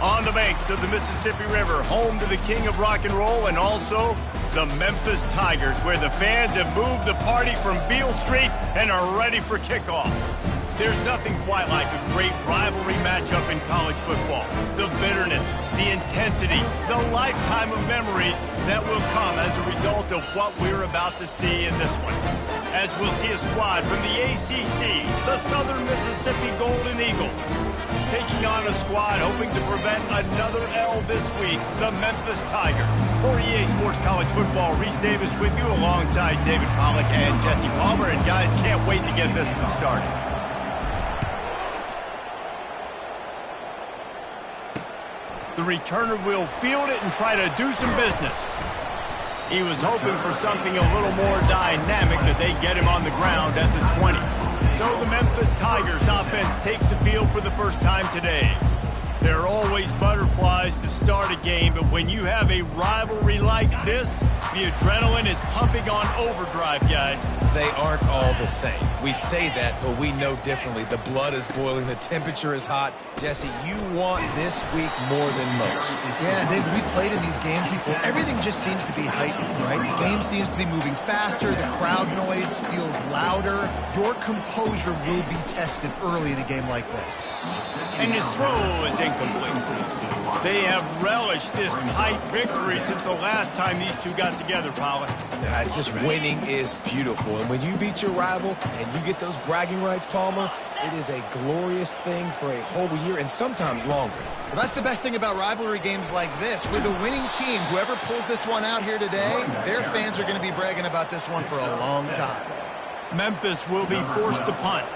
On the banks of the Mississippi River, home to the king of rock and roll and also the Memphis Tigers, where the fans have moved the party from Beale Street and are ready for kickoff. There's nothing quite like a great rivalry matchup in college football. The bitterness, the intensity, the lifetime of memories that will come as a result of what we're about to see in this one. As we'll see a squad from the ACC, the Southern Mississippi Golden Eagles, taking on a squad hoping to prevent another L this week, the Memphis Tigers. For EA Sports College Football, Reese Davis with you alongside David Pollack and Jesse Palmer. And guys, can't wait to get this one started. The returner will field it and try to do some business. He was hoping for something a little more dynamic, that they get him on the ground at the 20. So the Memphis Tigers offense takes the field for the first time today. There are always butterflies to start a game, but when you have a rivalry like this, the adrenaline is pumping on overdrive, guys. They aren't all the same. We say that, but we know differently. The blood is boiling. The temperature is hot. Jesse, you want this week more than most. Yeah, Dave, we played in these games before. Everything just seems to be heightened, right? The game seems to be moving faster. The crowd noise feels louder. Your composure will be tested early in a game like this. And his throw is incomplete. They have relished this tight victory since the last time these two got together, Pollack. Yeah, it's just winning is beautiful. And when you beat your rival and you get those bragging rights, Palmer, it is a glorious thing for a whole year and sometimes longer. Well, that's the best thing about rivalry games like this. For the winning team, whoever pulls this one out here today, their fans are going to be bragging about this one for a long time. Memphis will be forced to punt.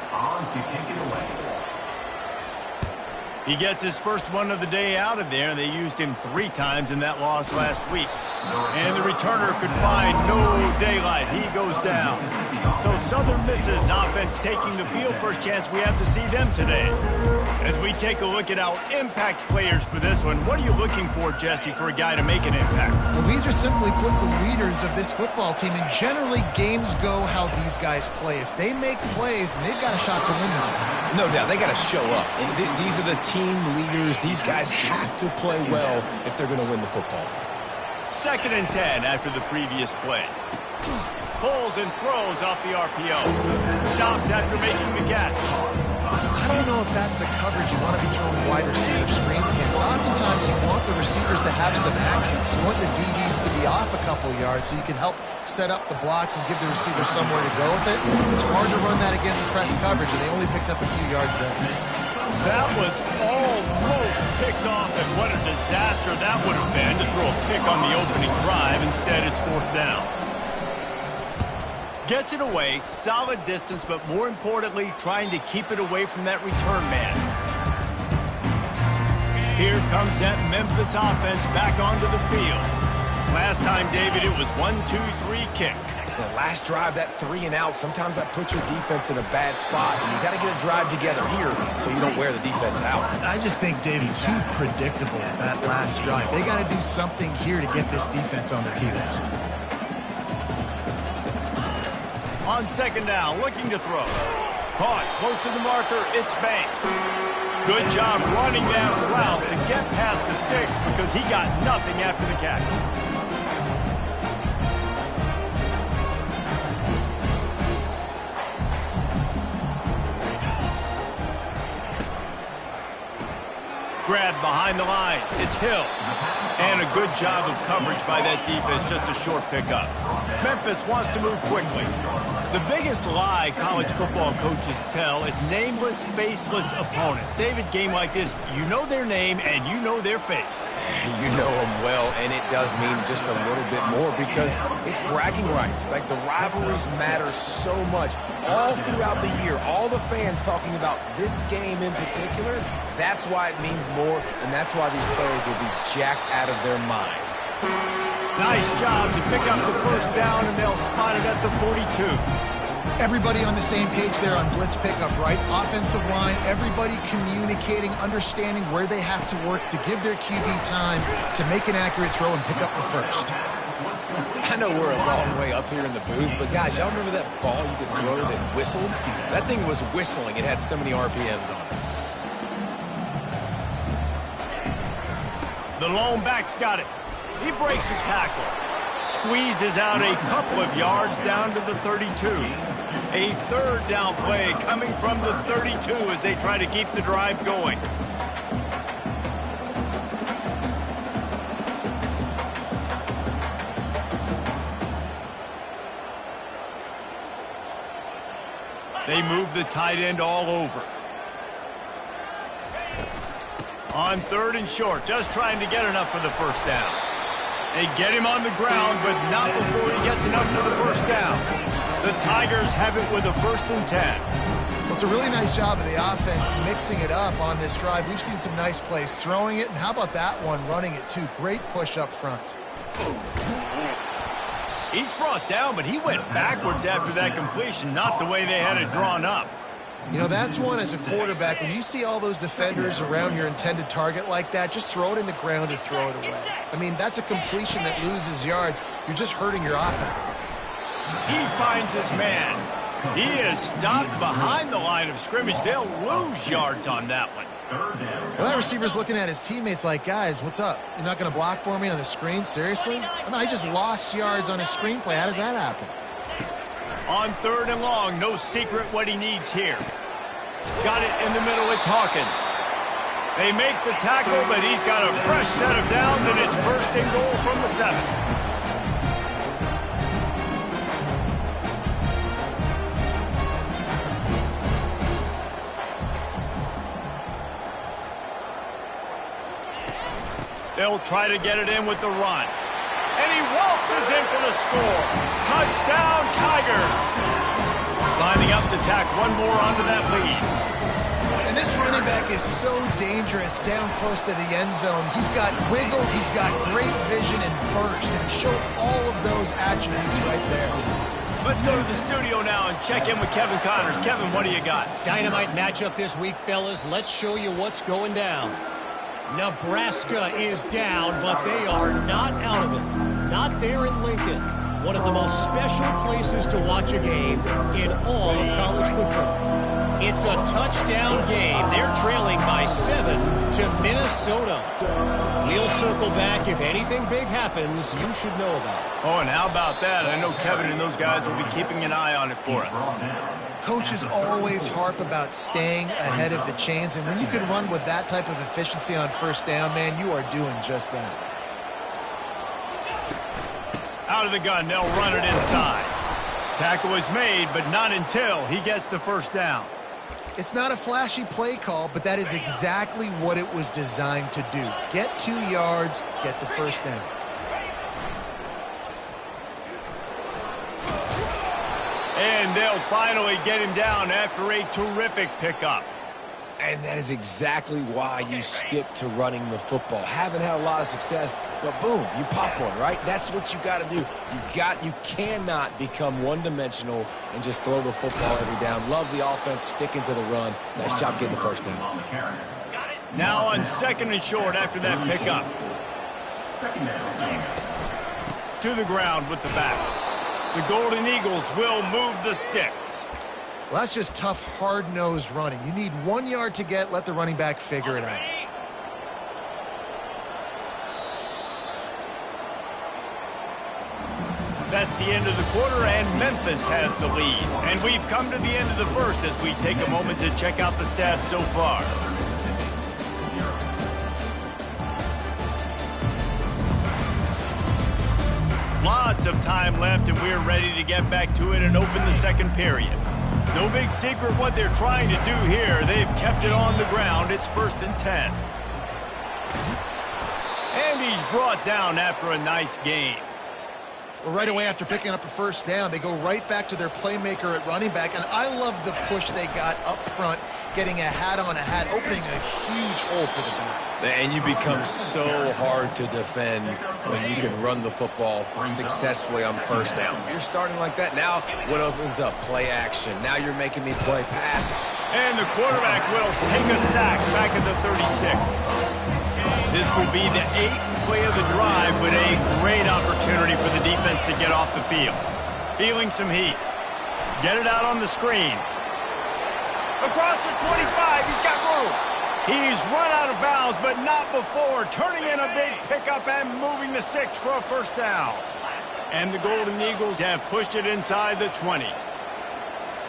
He gets his first one of the day out of there. They used him 3 times in that loss last week. And the returner could find no daylight. He goes down. So Southern Miss's offense taking the field. First chance we have to see them today. As we take a look at our impact players for this one, what are you looking for, Jesse, for a guy to make an impact? Well, these are simply put the leaders of this football team, and generally games go how these guys play. If they make plays, then they've got a shot to win this one. No doubt, they got to show up. These are the team leaders. These guys have to play well if they're going to win the football game. 2nd and 10 after the previous play. Pulls and throws off the RPO. Stopped after making the catch. I don't know if that's the coverage you want to be throwing wide receiver screens against. Oftentimes you want the receivers to have some access. You want the DBs to be off a couple yards so you can help set up the blocks and give the receiver somewhere to go with it. It's hard to run that against press coverage, and they only picked up a few yards there. That was almost picked off, and what a disaster that would have been to throw a pick on the opening drive. Instead, it's 4th down. Gets it away, solid distance, but more importantly, trying to keep it away from that return man. Here comes that Memphis offense back onto the field. Last time, David, it was 1-2-3 kick. The last drive, that 3 and out, sometimes that puts your defense in a bad spot, and you got to get a drive together here so you don't wear the defense out. I just think, David, too predictable that last drive. They got to do something here to get this defense on their heels. On 2nd down, looking to throw. Caught close to the marker, it's Banks. Good job running that route to get past the sticks because he got nothing after the catch. Grabbed behind the line. It's Hill. And a good job of coverage by that defense. Just a short pickup. Memphis wants to move quickly. The biggest lie college football coaches tell is nameless, faceless opponent. David, game like this, you know their name and you know their face. You know them well, and it does mean just a little bit more because it's bragging rights. Like, the rivalries matter so much all throughout the year. All the fans talking about this game in particular, that's why it means more, and that's why these players will be jacked out of their minds. Nice job to pick up the 1st down, and they'll spot it at the 42. Everybody on the same page there on blitz pickup, right? Offensive line, everybody communicating, understanding where they have to work to give their QB time to make an accurate throw and pick up the 1st. I know we're a long way up here in the booth, but guys, y'all remember that ball you could throw that whistled? That thing was whistling. It had so many RPMs on it. The lone back's got it. He breaks a tackle. Squeezes out a couple of yards down to the 32. A third down play coming from the 32 as they try to keep the drive going. They move the tight end all over. On 3rd and short, just trying to get enough for the first down. They get him on the ground, but not before he gets enough for the first down. The Tigers have it with a 1st and 10. Well, it's a really nice job of the offense mixing it up on this drive. We've seen some nice plays throwing it, and how about that one running it too? Great push up front. He's brought down, but he went backwards after that completion, not the way they had it drawn up. You know, that's one as a quarterback. When you see all those defenders around your intended target like that, just throw it in the ground or throw it away. I mean, that's a completion that loses yards. You're just hurting your offense there. He finds his man. He is stopped behind the line of scrimmage. They'll lose yards on that one. Well, that receiver's looking at his teammates like, guys, what's up? You're not going to block for me on the screen? Seriously? I mean, I just lost yards on a screenplay. How does that happen? On 3rd and long, no secret what he needs here. Got it in the middle, it's Hawkins. They make the tackle, but he's got a fresh set of downs, and it's 1st and goal from the 7. They'll try to get it in with the run. And he waltzes in for the score. Touchdown, Tigers. Lining up to tack one more onto that lead. And this running back is so dangerous down close to the end zone. He's got wiggle, he's got great vision and burst, and he showed all of those attributes right there. Let's go to the studio now and check in with Kevin Connors. Kevin, what do you got? Dynamite matchup this week, fellas. Let's show you what's going down. Nebraska is down, but they are not out of it. Not there in Lincoln. One of the most special places to watch a game in all of college football. It's a touchdown game. They're trailing by 7 to Minnesota. We'll circle back. If anything big happens, you should know about it. Oh, and how about that? I know Kevin and those guys will be keeping an eye on it for us. Coaches always harp about staying ahead of the chains, and when you can run with that type of efficiency on 1st down, man, you are doing just that. Out of the gun, they'll run it inside. Tackle is made, but not until he gets the 1st down. It's not a flashy play call, but that is exactly what it was designed to do. Get 2 yards, get the 1st down. And they'll finally get him down after a terrific pickup. And that is exactly why you stick to running the football. Haven't had a lot of success, but boom, you pop one, right? That's what you got to do. You cannot become one-dimensional and just throw the football every down. Love the offense, sticking to the run. Nice job getting the 1st down. Now on 2nd and short after that pickup. To the ground with the back. The Golden Eagles will move the sticks. Well, that's just tough, hard-nosed running. You need 1 yard to get, let the running back figure it out. That's the end of the quarter, and Memphis has the lead. And we've come to the end of the 1st as we take a moment to check out the stats so far. Lots of time left, and we're ready to get back to it and open the 2nd period. No big secret what they're trying to do here. They've kept it on the ground. It's 1st and 10. And he's brought down after a nice gain. Well, right away after picking up a 1st down, they go right back to their playmaker at running back, and I love the push they got up front, getting a hat on a hat, opening a huge hole for the back. And you become so hard to defend when you can run the football successfully on 1st down. You're starting like that. Now what opens up? Play action. Now you're making me play pass. And the quarterback will take a sack back at the 36. This will be the 8th play of the drive with a great opportunity for the defense to get off the field. Feeling some heat. Get it out on the screen. Across the 25, he's got room. He's run out of bounds, but not before. Turning in a big pickup and moving the sticks for a first down. And the Golden Eagles have pushed it inside the 20.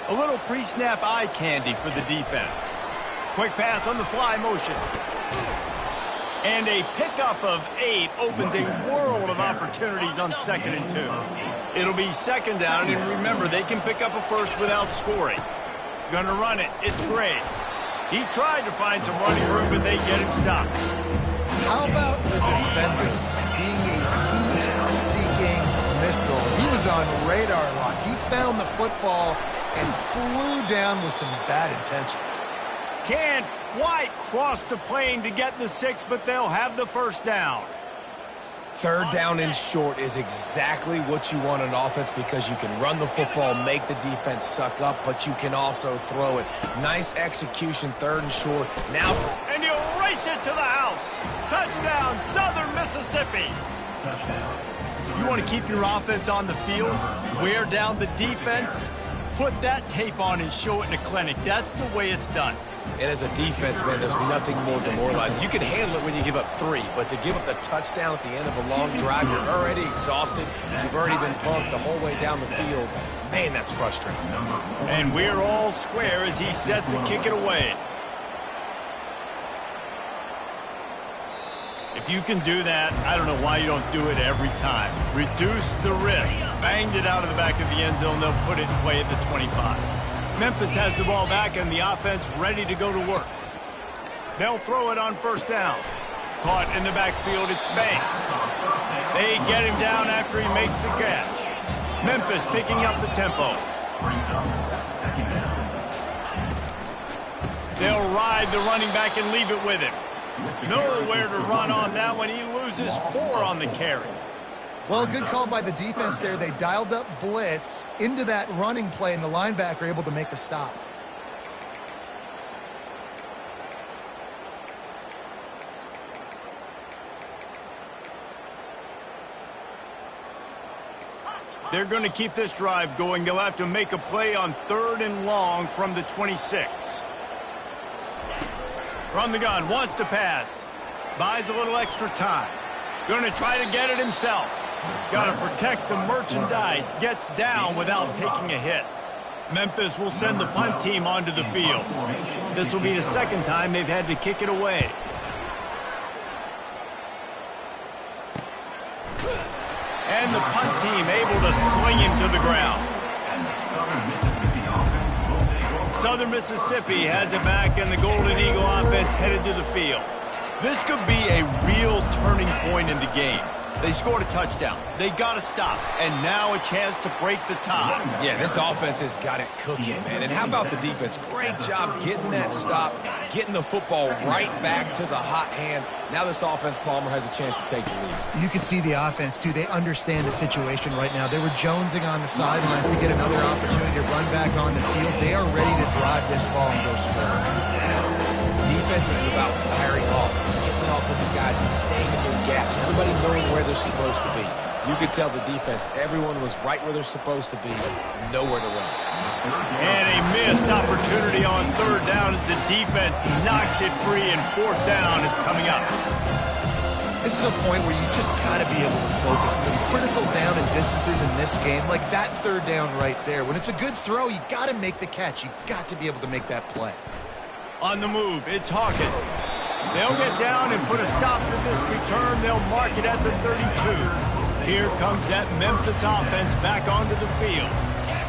A little pre-snap eye candy for the defense. Quick pass on the fly motion. And a pickup of 8 opens a world of opportunities on 2nd and 2. It'll be 2nd down, and remember, they can pick up a first without scoring. Gonna run it. It's great. He tried to find some running room, but they get him stopped. How about the defender being a heat-seeking missile? He was on radar lock. He found the football and flew down with some bad intentions. Can't quite cross the plane to get the 6, but they'll have the first down. 3rd down and short is exactly what you want on offense because you can run the football, make the defense suck up, but you can also throw it. Nice execution, 3rd and short. Now, and he'll race it to the house. Touchdown, Southern Mississippi. You want to keep your offense on the field, wear down the defense, put that tape on and show it in a clinic. That's the way it's done. And as a defense, man, there's nothing more demoralizing. You can handle it when you give up 3, but to give up the touchdown at the end of a long drive, you're already exhausted. You've already been punked the whole way down the field. Man, that's frustrating. And we're all square as he's set to kick it away. If you can do that, I don't know why you don't do it every time. Reduce the risk. Banged it out of the back of the end zone. They'll put it in play at the 25. Memphis has the ball back and the offense ready to go to work. They'll throw it on 1st down. Caught in the backfield, it's Banks. They get him down after he makes the catch. Memphis picking up the tempo. They'll ride the running back and leave it with him. Nowhere to run on that one. He loses 4 on the carry. Well, good call by the defense there. They dialed up blitz into that running play, and the linebacker able to make the stop. They're going to keep this drive going. They'll have to make a play on 3rd and long from the 26. From the gun, wants to pass. Buys a little extra time. Going to try to get it himself. Got to protect the merchandise. Gets down without taking a hit. Memphis will send the punt team onto the field. This will be the 2nd time they've had to kick it away. And the punt team able to sling him to the ground. Southern Mississippi has it back, and the Golden Eagle offense headed to the field. This could be a real turning point in the game. They scored a touchdown. They got to stop. And now a chance to break the tie. Yeah, this offense has got it cooking, man. And how about the defense? Great job getting that stop, getting the football right back to the hot hand. Now this offense, Palmer, has a chance to take the lead. You can see the offense, too. They understand the situation right now. They were jonesing on the sidelines to get another opportunity to run back on the field. They are ready to drive this ball and go score. Defense is about firing off, getting offensive guys and staying in their gaps. Everybody knowing where they're supposed to be. You could tell the defense, everyone was right where they're supposed to be, nowhere to run. And a missed opportunity on 3rd down as the defense knocks it free, and 4th down is coming up. This is a point where you just got to be able to focus. The critical down and distances in this game, like that 3rd down right there. When it's a good throw, you got to make the catch. You got to be able to make that play. On the move, it's Hawkins. They'll get down and put a stop to this return. They'll mark it at the 32. Here comes that Memphis offense back onto the field.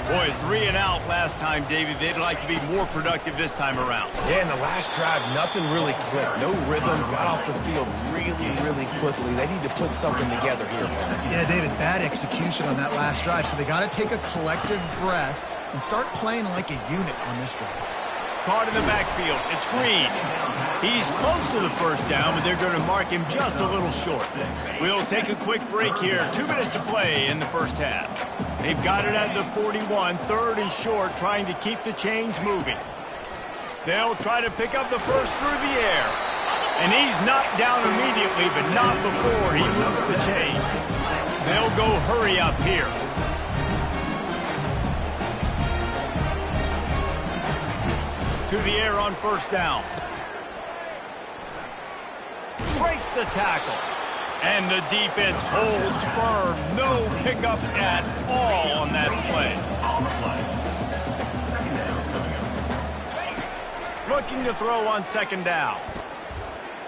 Boy, 3 and out last time, David. They'd like to be more productive this time around. Yeah, in the last drive, nothing really clicked. No rhythm, got off the field really quickly. They need to put something together here, man. Yeah, David, bad execution on that last drive, so they got to take a collective breath and start playing like a unit on this drive. Caught in the backfield. It's Green. He's close to the 1st down, but they're going to mark him just a little short. We'll take a quick break here. 2 minutes to play in the 1st half. They've got it at the 41, 3rd and short, trying to keep the chains moving. They'll try to pick up the first through the air. And he's knocked down immediately, but not before he moves the chains. They'll go hurry up here. To the air on 1st down. breaks the tackle. And the defense holds firm. No pickup at all on that play. Looking to throw on second down.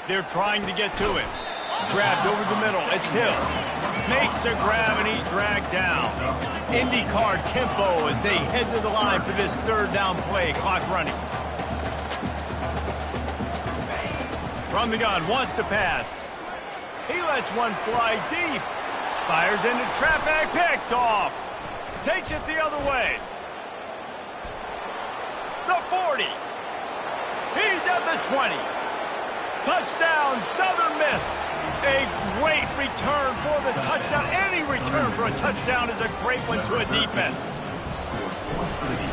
They're trying to get to it. Grabbed over the middle. It's Hill. Makes the grab, and he's dragged down. IndyCar tempo as they head to the line for this third down play. Clock running. From the gun, wants to pass. He lets one fly deep. Fires into traffic, picked off. Takes it the other way. The 40. He's at the 20. Touchdown, Southern Miss. A great return for the touchdown. Any return for a touchdown is a great one to a defense.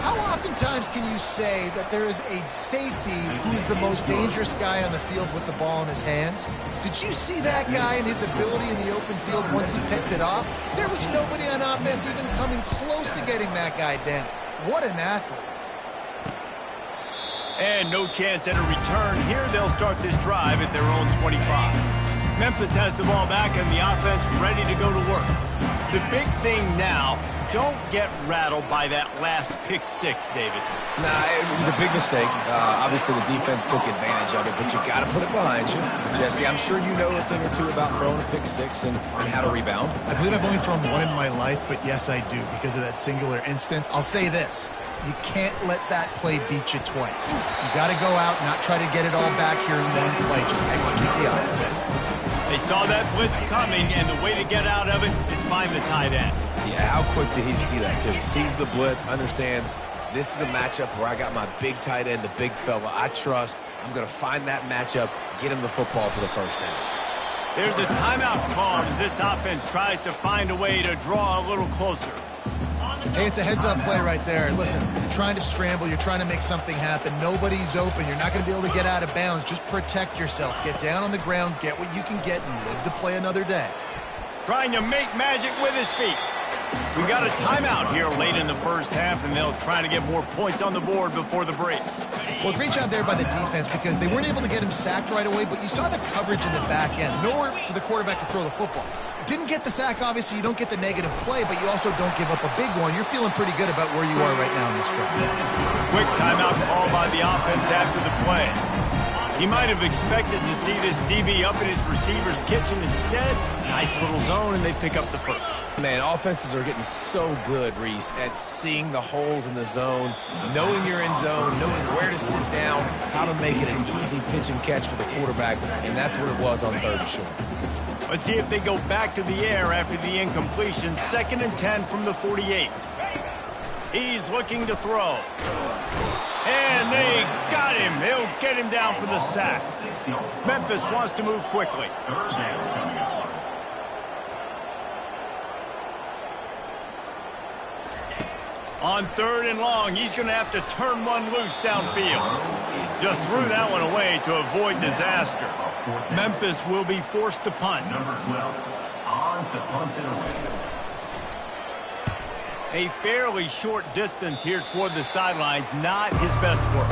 How oftentimes can you say that there is a safety who's the most dangerous guy on the field with the ball in his hands? Did you see that guy and his ability in the open field once he picked it off? There was nobody on offense even coming close to getting that guy down. What an athlete. And no chance at a return here. They'll start this drive at their own 25. Memphis has the ball back and the offense ready to go to work. The big thing now, don't get rattled by that last pick six, David. Nah, it was a big mistake. Obviously, the defense took advantage of it, but you got to put it behind you. Jesse, I'm sure you know a thing or two about throwing a pick six and how to rebound. I believe I've only thrown one in my life, but yes, I do because of that singular instance. I'll say this. You can't let that play beat you twice. You got to go out, not try to get it all back here in one play. Just execute the offense. They saw that blitz coming, and the way to get out of it is find the tight end. Yeah, how quick did he see that, too? He sees the blitz, understands this is a matchup where I got my big tight end, the big fella I trust. I'm going to find that matchup, get him the football for the first down. There's a timeout called as this offense tries to find a way to draw a little closer. Hey, it's a heads-up play right there. Listen, you're trying to scramble. You're trying to make something happen. Nobody's open. You're not going to be able to get out of bounds. Just protect yourself. Get down on the ground, get what you can get, and live to play another day. Trying to make magic with his feet. We got a timeout here late in the first half, and they'll try to get more points on the board before the break. Well, great job there by the defense because they weren't able to get him sacked right away, but you saw the coverage in the back end. Nowhere for the quarterback to throw the football. Didn't get the sack, obviously. You don't get the negative play, but you also don't give up a big one. You're feeling pretty good about where you are right now in this drive. Quick timeout call by the offense after the play. He might have expected to see this DB up in his receiver's kitchen. Instead, nice little zone, and they pick up the first. Man, offenses are getting so good, Reese, at seeing the holes in the zone, knowing you're in zone, knowing where to sit down, how to make it an easy pitch and catch for the quarterback, and that's what it was on third and short. Let's see if they go back to the air after the incompletion. 2nd and 10 from the 48. He's looking to throw. And they got him. They'll get him down for the sack. Memphis wants to move quickly. On 3rd and long, he's going to have to turn one loose downfield. Just threw that one away to avoid disaster. Memphis will be forced to punt. Number 12, on to punt it away. A fairly short distance here toward the sidelines, not his best work.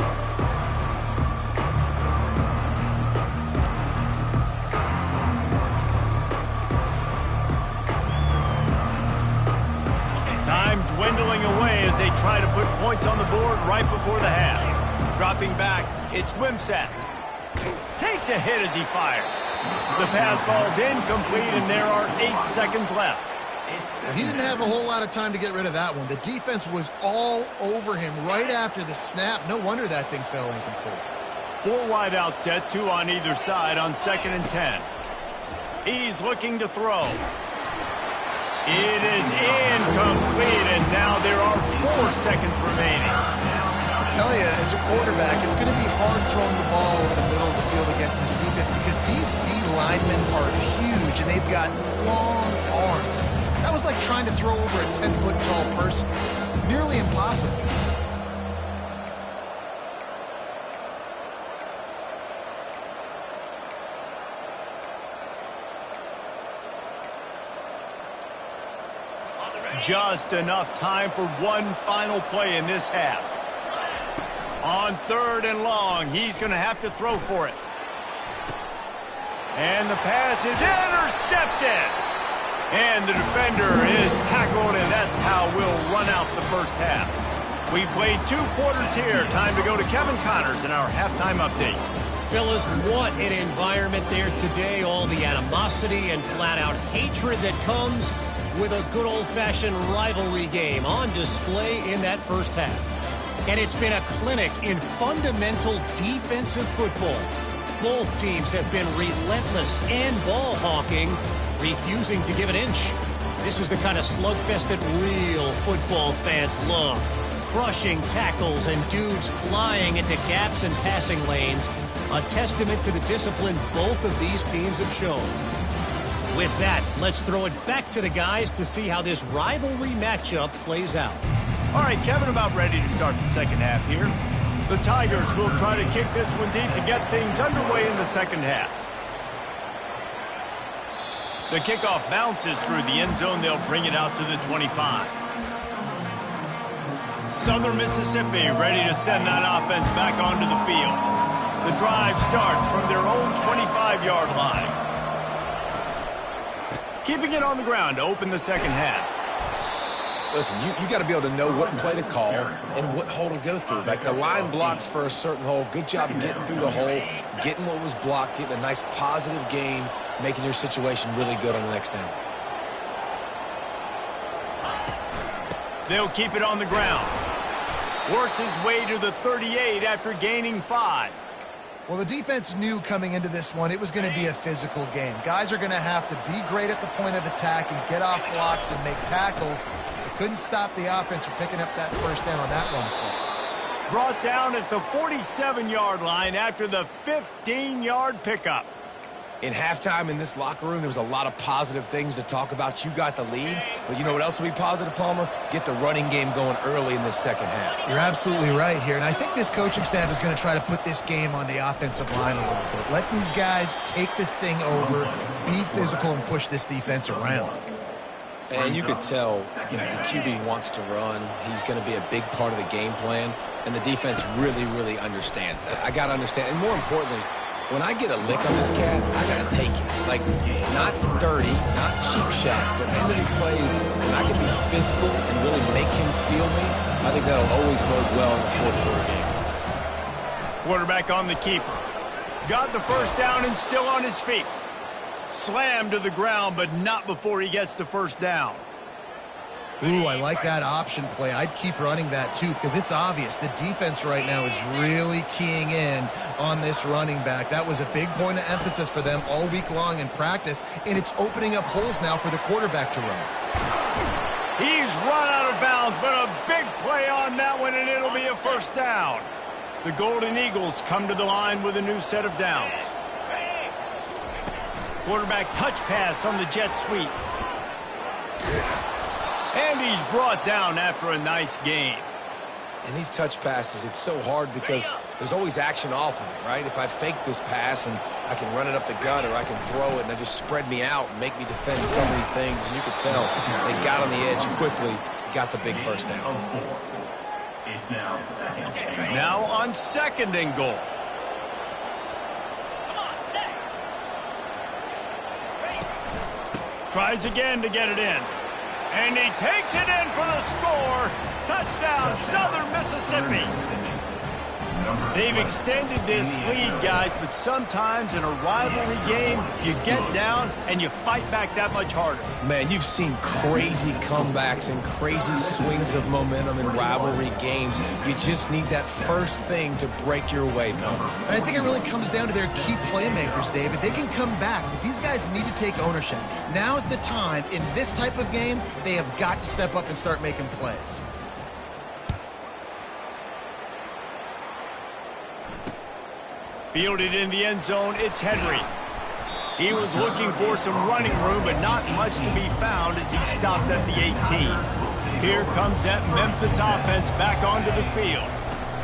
Time dwindling away as they try to put points on the board right before the half. Dropping back, it's Wimsatt. Takes a hit as he fires. The pass falls incomplete, and there are 8 seconds left. He didn't have a whole lot of time to get rid of that one. The defense was all over him right after the snap. No wonder that thing fell incomplete. 4 wide out set, 2 on either side on 2nd and 10. He's looking to throw. It is incomplete, and now there are 4 seconds remaining. I tell you, as a quarterback, it's going to be hard throwing the ball over the middle of the field against this defense because these D linemen are huge, and they've got long arms. That was like trying to throw over a 10-foot-tall person. Nearly impossible. Just enough time for one final play in this half. On 3rd and long, he's going to have to throw for it. And the pass is intercepted. And the defender is tackled, and that's how we'll run out the first half. We played 2 quarters here. Time to go to Kevin Connors in our halftime update. Fellas, what an environment there today. All the animosity and flat-out hatred that comes with a good old-fashioned rivalry game on display in that first half. And it's been a clinic in fundamental defensive football. Both teams have been relentless and ball hawking, refusing to give an inch. This is the kind of slugfest that real football fans love. Crushing tackles and dudes flying into gaps and passing lanes. A testament to the discipline both of these teams have shown. With that, let's throw it back to the guys to see how this rivalry matchup plays out. All right, Kevin, about ready to start the second half here. The Tigers will try to kick this one deep to get things underway in the second half. The kickoff bounces through the end zone. They'll bring it out to the 25. Southern Mississippi ready to send that offense back onto the field. The drive starts from their own 25-yard line. Keeping it on the ground to open the second half. Listen, you got to be able to know what play to call and what hole to go through. Like the line blocks for a certain hole. Good job getting through the hole, getting what was blocked, getting a nice positive gain, making your situation really good on the next down. They'll keep it on the ground. Works his way to the 38 after gaining 5. Well, the defense knew coming into this one it was going to be a physical game. Guys are going to have to be great at the point of attack and get off blocks and make tackles. They couldn't stop the offense from picking up that first down on that run play. Brought down at the 47-yard line after the 15-yard pickup. In halftime in this locker room, there was a lot of positive things to talk about. You got the lead, but you know what else will be positive, Palmer? Get the running game going early in this second half. You're absolutely right here, and I think this coaching staff is going to try to put this game on the offensive line a little bit. Let these guys take this thing over, be physical, and push this defense around. And you could tell, the QB wants to run. He's going to be a big part of the game plan, and the defense really, really understands that. I got to understand, and more importantly, when I get a lick on this cat, I got to take it. Like, not dirty, not cheap shots, but end-of-the plays, and I can be physical and really make him feel me. I think that'll always bode well in the fourth quarter game. Quarterback on the keeper. Got the first down and still on his feet. Slammed to the ground, but not before he gets the first down. Ooh, I like that option play. I'd keep running that, too, because it's obvious. The defense right now is really keying in on this running back. That was a big point of emphasis for them all week long in practice, and it's opening up holes now for the quarterback to run. He's run out of bounds, but a big play on that one, and it'll be a first down. The Golden Eagles come to the line with a new set of downs. Quarterback touch pass on the jet sweep. And he's brought down after a nice gain. And these touch passes, it's so hard because there's always action off of it, right? If I fake this pass and I can run it up the gut or I can throw it and they just spread me out and make me defend so many things. And you could tell they got on the edge quickly, got the big first down. Now on second and goal. Tries again to get it in. And he takes it in for the score. Touchdown, Southern Mississippi. They've extended this lead, guys, but sometimes in a rivalry game, you get down and you fight back that much harder. Man, you've seen crazy comebacks and crazy swings of momentum in rivalry games. You just need that first thing to break your way, Palmer. I think it really comes down to their key playmakers, David. They can come back, but these guys need to take ownership. Now's the time. In this type of game, they have got to step up and start making plays. Fielded in the end zone, it's Henry. He was looking for some running room, but not much to be found as he stopped at the 18. Here comes that Memphis offense back onto the field.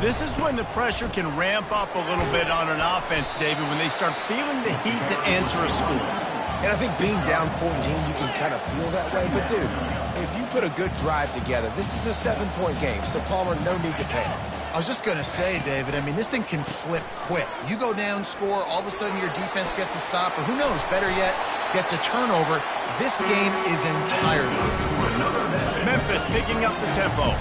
This is when the pressure can ramp up a little bit on an offense, David, when they start feeling the heat to answer a score. And I think being down 14, you can kind of feel that way. But, dude, if you put a good drive together, this is a 7-point game, so, Palmer, no need to panic. I was just going to say, David, I mean, this thing can flip quick. You go down, score, all of a sudden your defense gets a stop, or who knows, better yet, gets a turnover. This game is entirely. Memphis picking up the tempo.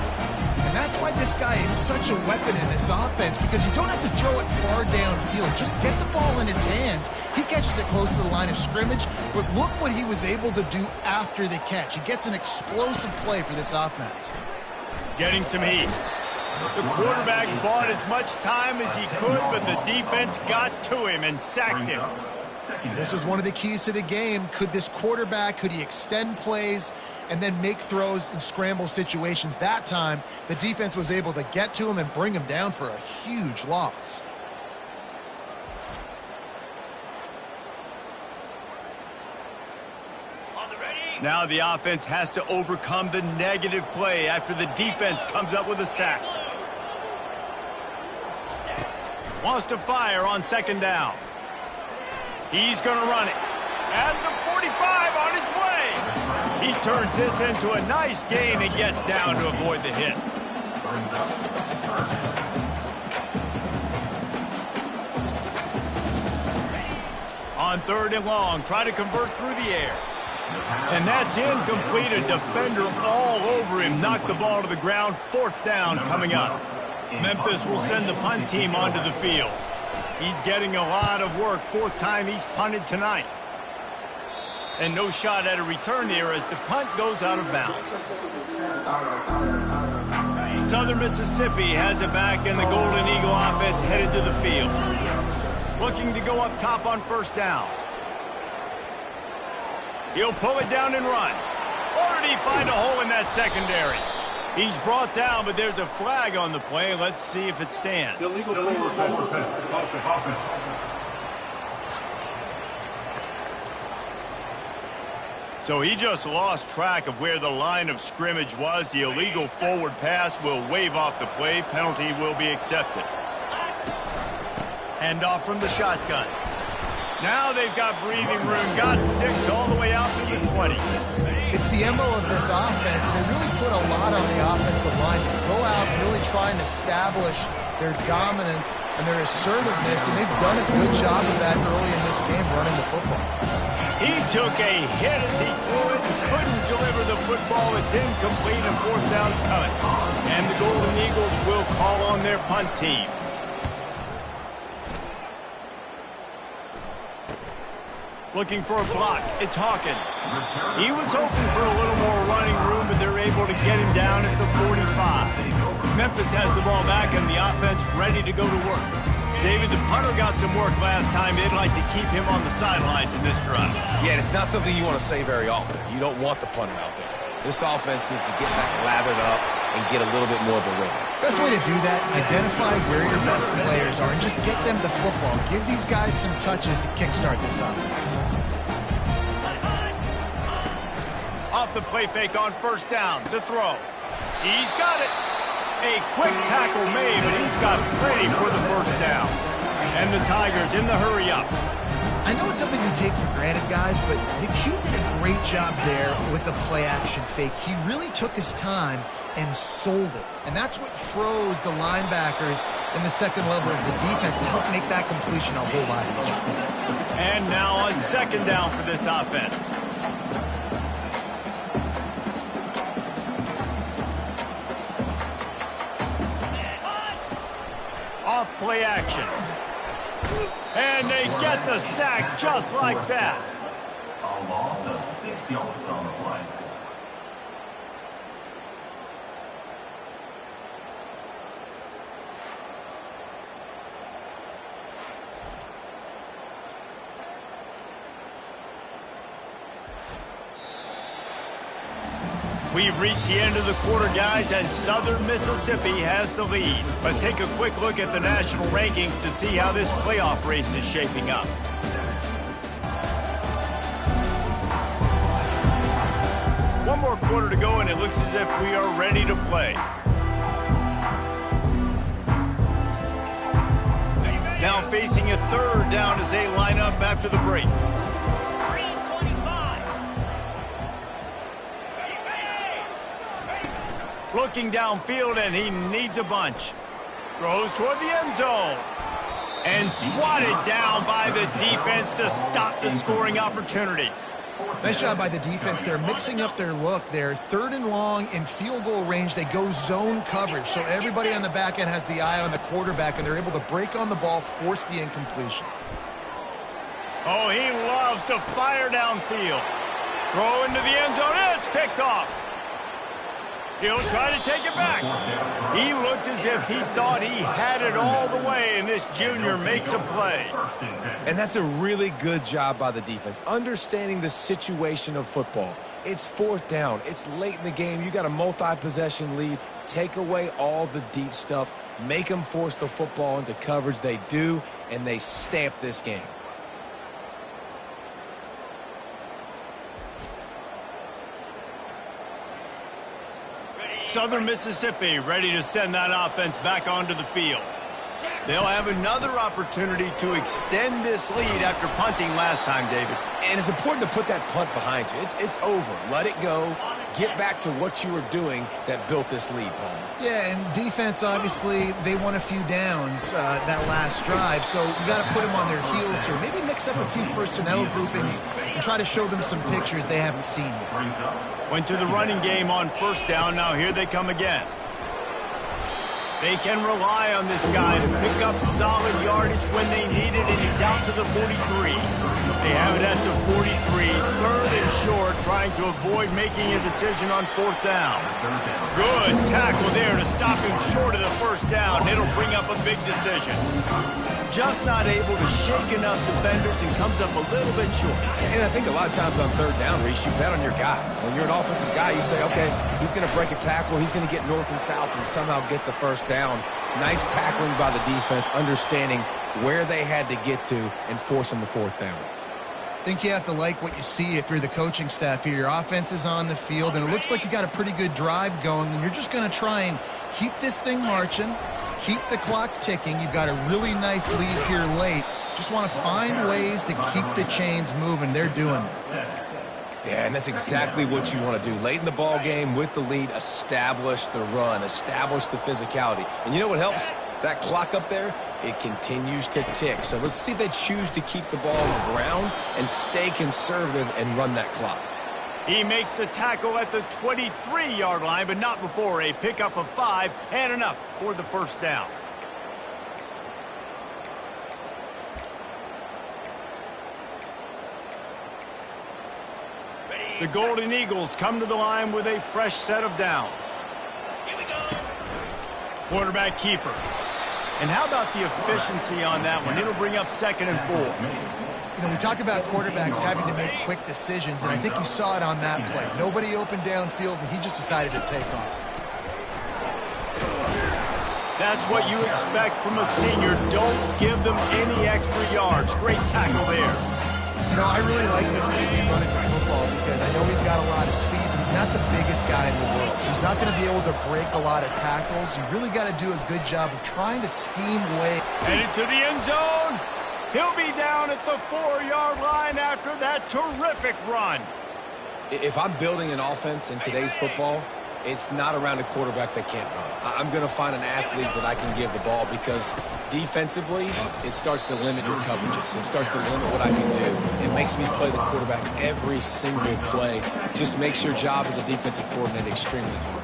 And that's why this guy is such a weapon in this offense, because you don't have to throw it far downfield. Just get the ball in his hands. He catches it close to the line of scrimmage, but look what he was able to do after the catch. He gets an explosive play for this offense. Getting some heat. The quarterback bought as much time as he could, but the defense got to him and sacked him. This was one of the keys to the game. Could this quarterback, could he extend plays and then make throws in scramble situations? That time, the defense was able to get to him and bring him down for a huge loss. Now the offense has to overcome the negative play after the defense comes up with a sack. Wants to fire on second down. He's going to run it. At the 45 on his way. He turns this into a nice gain and gets down to avoid the hit. On 3rd and long, try to convert through the air. And that's incomplete. A defender all over him. Knocked the ball to the ground. 4th down coming up. Memphis will send the punt team onto the field. He's getting a lot of work. 4th time he's punted tonight. And no shot at a return here as the punt goes out of bounds. Southern Mississippi has it back, and the Golden Eagle offense headed to the field. Looking to go up top on 1st down. He'll pull it down and run. Or did he find a hole in that secondary? He's brought down, but there's a flag on the play. Let's see if it stands. Illegal forward offense. So he just lost track of where the line of scrimmage was. The illegal forward pass will wave off the play. Penalty will be accepted. Hand off from the shotgun. Now they've got breathing room. Got 6 all the way out to the 20. It's the MO of this offense. They really put a lot on the offensive line to go out and really try and establish their dominance and their assertiveness, and they've done a good job of that early in this game running the football. He took a hit as he threw it and couldn't deliver the football. It's incomplete and 4th down's coming. And the Golden Eagles will call on their punt team. Looking for a block. It's Hawkins. He was hoping for a little more running room, but they're able to get him down at the 45. Memphis has the ball back and the offense ready to go to work. David, the punter got some work last time. They'd like to keep him on the sidelines in this drive. Yeah, it's not something you want to say very often. You don't want the punter out there. This offense needs to get back lathered up and get a little bit more of a rhythm. Best way to do that, identify where your best players are and just get them the football. Give these guys some touches to kickstart this offense. Off the play fake on 1st down to throw. He's got it. A quick tackle made, but he's got plenty for the 1st down. And the Tigers in the hurry up. I know it's something we take for granted, guys, but the Q did a great job there with the play-action fake. He really took his time and sold it. And that's what froze the linebackers in the second level of the defense to help make that completion a whole lot easier. And now on 2nd down for this offense. Off play action. And they get the sack just like that. A loss of 6 yards on the play. We've reached the end of the quarter, guys, and Southern Mississippi has the lead. Let's take a quick look at the national rankings to see how this playoff race is shaping up. One more quarter to go, and it looks as if we are ready to play. Now facing a 3rd down as they line up after the break. Looking downfield, and he needs a bunch. Throws toward the end zone. And swatted down by the defense to stop the scoring opportunity. Nice job by the defense. They're mixing up their look. They're 3rd and long in field goal range. They go zone coverage. So everybody on the back end has the eye on the quarterback, and they're able to break on the ball, force the incompletion. Oh, he loves to fire downfield. Throw into the end zone. It's picked off. He'll try to take it back. He looked as if he thought he had it all the way, and this junior makes a play. And that's a really good job by the defense, understanding the situation of football. It's 4th down. It's late in the game. You got a multi-possession lead. Take away all the deep stuff. Make them force the football into coverage. They do, and they stamp this game. Southern Mississippi ready to send that offense back onto the field. They'll have another opportunity to extend this lead after punting last time, David. And it's important to put that punt behind you. It's over. Let it go. Get back to what you were doing that built this lead, Paul. Yeah, and defense, obviously, they won a few downs that last drive, so you got to put them on their heels here. Maybe mix up a few personnel groupings and try to show them some pictures they haven't seen yet. Went to the running game on 1st down. Now here they come again. They can rely on this guy to pick up solid yardage when they need it, and he's out to the 43. They have it at the 43, 3rd and short, trying to avoid making a decision on 4th down. Good tackle there to stop him short of the 1st down. It'll bring up a big decision. Just not able to shake enough defenders and comes up a little bit short. And I think a lot of times on 3rd down, Reese, you bet on your guy. When you're an offensive guy, you say, okay, he's going to break a tackle, he's going to get north and south and somehow get the 1st down. Nice tackling by the defense, understanding where they had to get to and forcing the 4th down. I think you have to like what you see if you're the coaching staff here. Your offense is on the field, and it looks like you got a pretty good drive going, and you're just going to try and keep this thing marching, keep the clock ticking. You've got a really nice lead here late. Just want to find ways to keep the chains moving. They're doing that. Yeah, and that's exactly what you want to do. Late in the ball game with the lead, establish the run, establish the physicality. And you know what helps? That clock up there, it continues to tick. So let's see if they choose to keep the ball on the ground and stay conservative and run that clock. He makes the tackle at the 23-yard line, but not before a pickup of 5 and enough for the 1st down. The Golden Eagles come to the line with a fresh set of downs. Here we go. Quarterback keeper. And how about the efficiency on that one? It'll bring up 2nd and 4. You know, we talk about quarterbacks having to make quick decisions, and I think you saw it on that play. Nobody opened downfield, and he just decided to take off. That's what you expect from a senior. Don't give them any extra yards. Great tackle there. You know, I really like this kid running the football because I know he's got a lot of speed, but he's not the biggest guy in the world. So he's not going to be able to break a lot of tackles. You really got to do a good job of trying to scheme away. Headed to the end zone. He'll be down at the 4-yard line after that terrific run. If I'm building an offense in today's football, it's not around a quarterback that can't run. I'm going to find an athlete that I can give the ball because defensively, it starts to limit your coverages. It starts to limit what I can do. It makes me play the quarterback every single play. Just makes your job as a defensive coordinator extremely hard.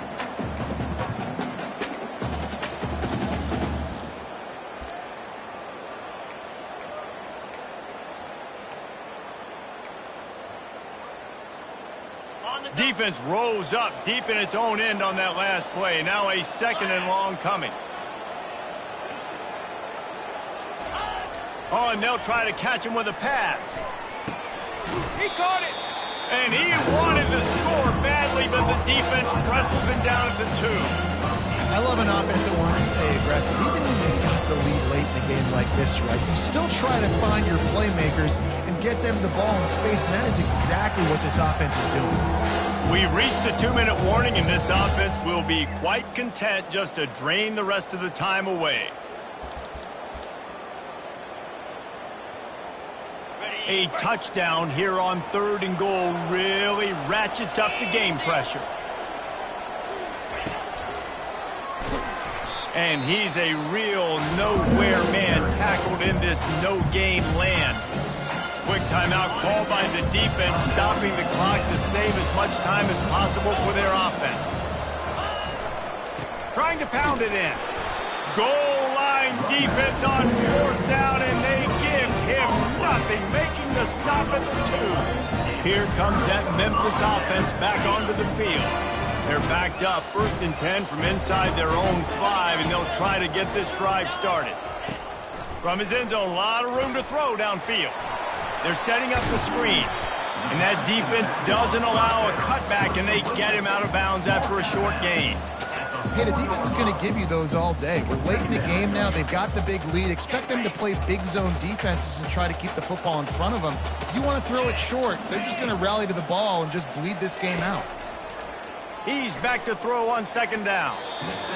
Defense rose up deep in its own end on that last play. Now a 2nd and long coming. Oh, and they'll try to catch him with a pass. He caught it. And he wanted to score badly, but the defense wrestles him down at the 2. I love an offense that wants to stay aggressive. Even when you've got the lead late in the game like this, right, you still try to find your playmakers and get them the ball in space, and that is exactly what this offense is doing. We've reached the 2-minute warning, and this offense will be quite content just to drain the rest of the time away. A touchdown here on 3rd and goal really ratchets up the game pressure. And he's a real nowhere man tackled in this no-gain land. Quick timeout called by the defense, stopping the clock to save as much time as possible for their offense. Trying to pound it in. Goal line defense on 4th down, and they give him nothing, making the stop at the 2. Here comes that Memphis offense back onto the field. They're backed up, 1st and 10 from inside their own 5, and they'll try to get this drive started. From his end zone, a lot of room to throw downfield. They're setting up the screen, and that defense doesn't allow a cutback, and they get him out of bounds after a short gain. Hey, the defense is going to give you those all day. We're late in the game now. They've got the big lead. Expect them to play big zone defenses and try to keep the football in front of them. If you want to throw it short, they're just going to rally to the ball and just bleed this game out. He's back to throw on 2nd down.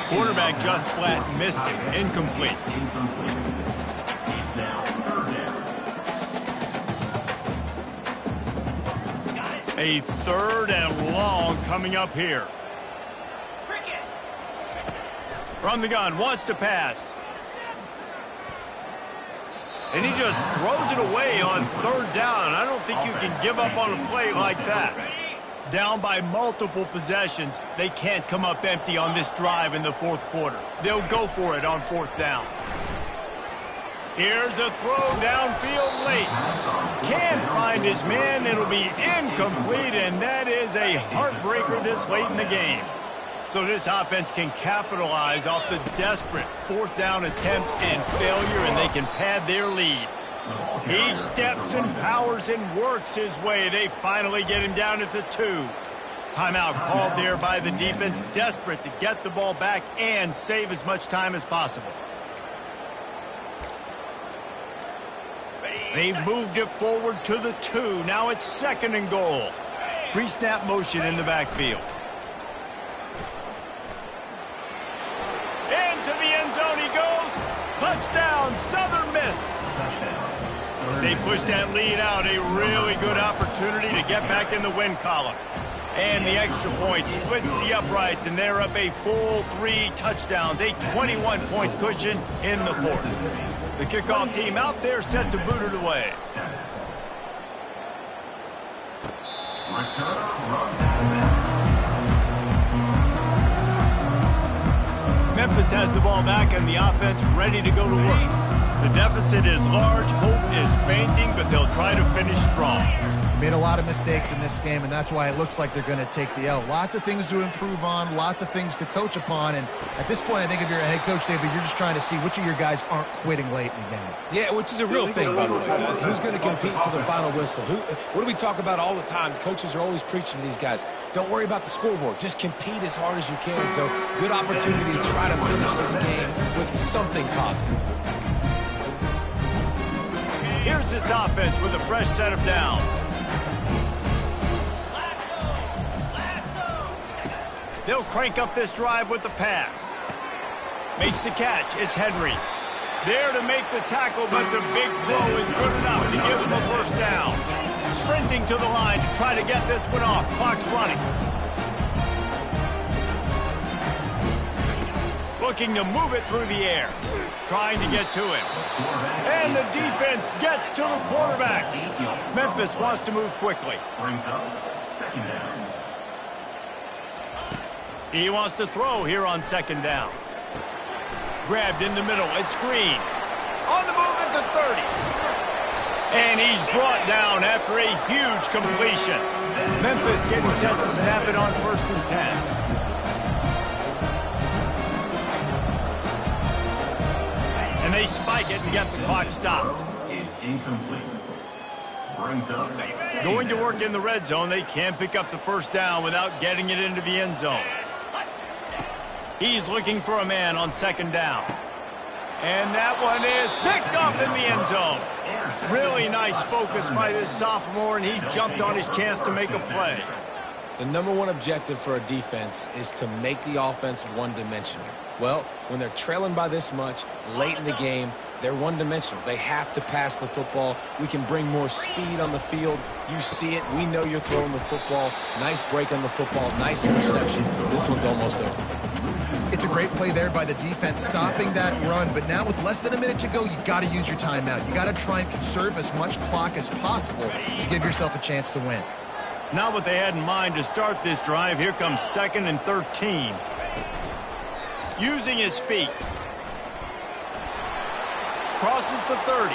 Quarterback just flat missed it. Incomplete. It's now 3rd down. A 3rd and long coming up here. From the gun, wants to pass. And he just throws it away on 3rd down. I don't think you can give up on a play like that. Down by multiple possessions, they can't come up empty on this drive in the 4th quarter. They'll go for it on 4th down. Here's a throw downfield late. Can't find his man. It'll be incomplete, and that is a heartbreaker this late in the game. So this offense can capitalize off the desperate 4th down attempt and failure, and they can pad their lead. He steps and powers and works his way. They finally get him down at the 2. Timeout called there by the defense, desperate to get the ball back and save as much time as possible. They've moved it forward to the 2. Now it's 2nd and goal. Pre-snap motion in the backfield. Into the end zone he goes. Touchdown, Southern Miss. As they push that lead out, a really good opportunity to get back in the win column. And the extra point splits the uprights, and they're up a full 3 touchdowns, a 21-point cushion in the 4th. The kickoff team out there set to boot it away. Memphis has the ball back and the offense ready to go to work. The deficit is large, hope is fainting, but they'll try to finish strong. Made a lot of mistakes in this game, and that's why it looks like they're going to take the L. Lots of things to improve on, lots of things to coach upon, and at this point, I think if you're a head coach, David, you're just trying to see which of your guys aren't quitting late in the game. Yeah, which is a real thing, by the way. Who's going to compete to the final whistle? What do we talk about all the time? Coaches are always preaching to these guys. Don't worry about the scoreboard. Just compete as hard as you can. So, good opportunity to try to finish this game with something positive. Here's this offense with a fresh set of downs. They'll crank up this drive with the pass. Makes the catch. It's Henry. There to make the tackle, but the big throw is good enough to give them a first down. Sprinting to the line to try to get this one off. Clock's running. Looking to move it through the air. Trying to get to him. And the defense gets to the quarterback. Memphis wants to move quickly. Brings up 2nd down. He wants to throw here on 2nd down. Grabbed in the middle. It's Green. On the move at the 30. And he's brought down after a huge completion. Memphis getting set to snap it on 1st and 10. And they spike it and get the clock stopped. Is incomplete. Brings up Going to work in the red zone, they can't pick up the first down without getting it into the end zone. He's looking for a man on 2nd down. And that one is picked up in the end zone. Really nice focus by this sophomore, and he jumped on his chance to make a play. The #1 objective for a defense is to make the offense one-dimensional. Well, when they're trailing by this much late in the game, they're one-dimensional. They have to pass the football. We can bring more speed on the field. You see it. We know you're throwing the football. Nice break on the football. Nice interception. This one's almost over. It's a great play there by the defense, stopping that run. But now with less than a minute to go, you got to use your timeout. You got to try and conserve as much clock as possible to give yourself a chance to win. Not what they had in mind to start this drive. Here comes 2nd and 13. Using his feet. Crosses the 30.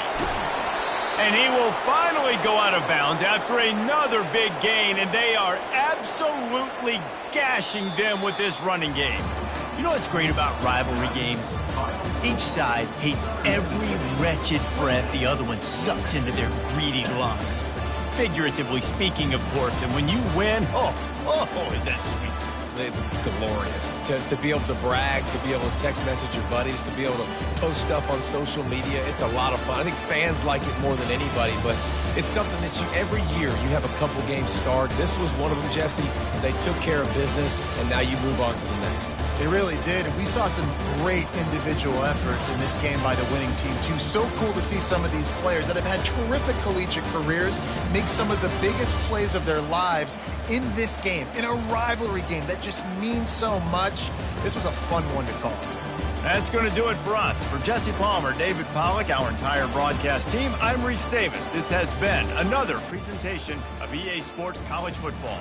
And he will finally go out of bounds after another big gain, and they are absolutely gashing them with this running game. You know what's great about rivalry games? Each side hates every wretched breath the other one sucks into their greedy lungs. Figuratively speaking, of course, and when you win, oh, is that sweet. It's glorious to be able to brag, to be able to text message your buddies, to be able to post stuff on social media. It's a lot of fun. I think fans like it more than anybody, but it's something that every year you have a couple games start. This was one of them, Jesse. They took care of business, and now you move on to the next. They really did. And we saw some great individual efforts in this game by the winning team, too. So cool to see some of these players that have had terrific collegiate careers make some of the biggest plays of their lives in this game, in a rivalry game that just means so much. This was a fun one to call. That's going to do it for us. For Jesse Palmer, David Pollack, our entire broadcast team, I'm Reese Davis. This has been another presentation of EA Sports College Football.